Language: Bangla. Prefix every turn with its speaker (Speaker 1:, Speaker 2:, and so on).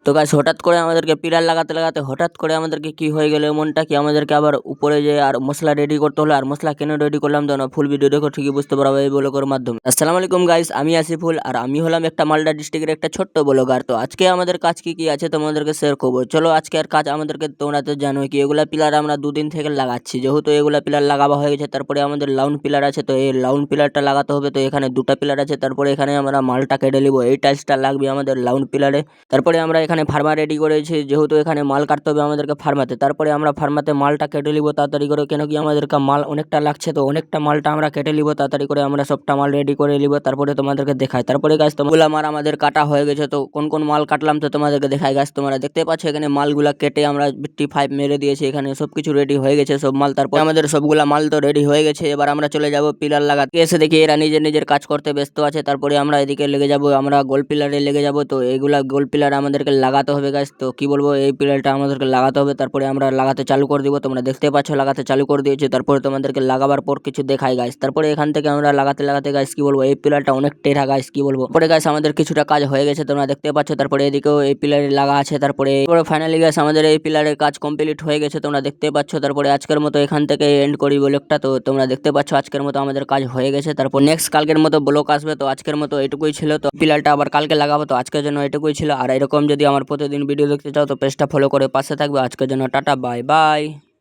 Speaker 1: তো গাইস হঠাৎ করে আমাদেরকে পিলার লাগাতে লাগাতে হঠাৎ করে আমাদেরকে কি হয়ে গেল এমনটা কি আমাদেরকে আবার উপরে যে আর মশলা রেডি করতে হলো। আর মশলা কেন রেডি করলাম তো না, ফুল ভিডিও দেখো ঠিকই বুঝতে পারবে এই ব্লগের মাধ্যমে। আসসালামু আলাইকুম গাইস, আমি আসিফুল আর আমি হলাম একটা মালদা ডিস্ট্রিক্টের একটা ছোট্ট ব্লগার। তো আজকে আমাদের কাজ কি কি আছে তোমাদেরকে শেয়ার করবো। চলো আজকে আর কাজ আমাদেরকে, তোমরা তো জানো কি এগুলা পিলার আমরা দুদিন থেকে লাগাচ্ছি। যেহেতু এগুলা পিলার লাগাবা হয়ে গেছে, তারপরে আমাদের লাউন পিলার আছে। তো এই লাউন পিলারটা লাগাতে হবে। তো এখানে দুটা পিলার আছে, তারপরে এখানে আমরা মালটা কেটে নিবো। এই টাইলসটা লাগবে আমাদের লাউন পিলারে। তারপরে আমরা এখানে ফার্মা রেডি করেছি, যেহেতু এখানে মাল কাটতে হবে আমাদেরকে ফার্মাতে। তারপরে আমরা ফার্মাতে মালটা কেটে নিব তাড়াতাড়ি করে, কেন কি আমাদেরকে মাল অনেকটা লাগছে। তো অনেকটা মালটা আমরা কেটে নিব তাড়াতাড়ি করে, আমরা সবটা মাল রেডি করে নিব। তারপরে তোমাদেরকে দেখাই। তারপরে গাছ তোমরা মাল আমাদের কাটা হয়ে গেছে। তো কোন কোন মাল কাটলাম তো তোমাদেরকে দেখাই। গাছ তোমরা দেখতে পাচ্ছ এখানে মালগুলা কেটে আমরা 55 মেরে দিয়েছি। এখানে সবকিছু রেডি হয়ে গেছে সব মাল। তারপর আমাদের সবগুলা মাল তো রেডি হয়ে গেছে। এবার আমরা চলে যাব পিলার লাগাতে। এসে দেখি এরা নিজের নিজের কাজ করতে ব্যস্ত আছে। তারপরে আমরা এদিকে লেগে যাব, আমরা গোল পিলারে লেগে যাব। তো এগুলা গোল পিলার আমাদেরকে লাগাতে হবে গাইস। তো কি বলবো, এই পিলারটা আমাদেরকে লাগাতে হবে। তারপরে আমরা লাগাতে চালু করে দিব। তোমরা দেখতে পাচ্ছ লাগাতে চালু করে দিয়েছি। তারপরে তোমাদেরকে লাগাবার পর কিছু দেখাই গাইস। তারপরে এখান থেকে আমরা লাগাতে লাগাতে গাইস কি বলবো, এই পিলারটা অনেক টেরা গাইস, কি বলবো। পরে গাইস আমাদের কিছুটা কাজ হয়ে গেছে, তোমরা দেখতে পাচ্ছ। তারপরে এদিকেও এই পিলারে লাগা আছে। তারপরে ফাইনালি গাইস আমাদের এই পিলারের কাজ কমপ্লিট হয়ে গেছে, তোমরা দেখতে পাচ্ছ। তারপরে আজকের মতো এখান থেকে এন্ড করি ব্লগটা। তো তোমরা দেখতে পাচ্ছ আজকের মতো আমাদের কাজ হয়ে গেছে। তারপর নেক্সট কালকের মতো ব্লগ আসবে। তো আজকের মতো এটুকুই ছিল। তো পিলারটা আবার কালকে লাগাবো। তো আজকের জন্য এটুকুই ছিল। আর এরকম যদি আমার প্রতিদিন ভিডিও দেখতে চাও তো পেজটা ফলো করে পাশে থাকবে। আজকের জন্য টাটা, বাই বাই।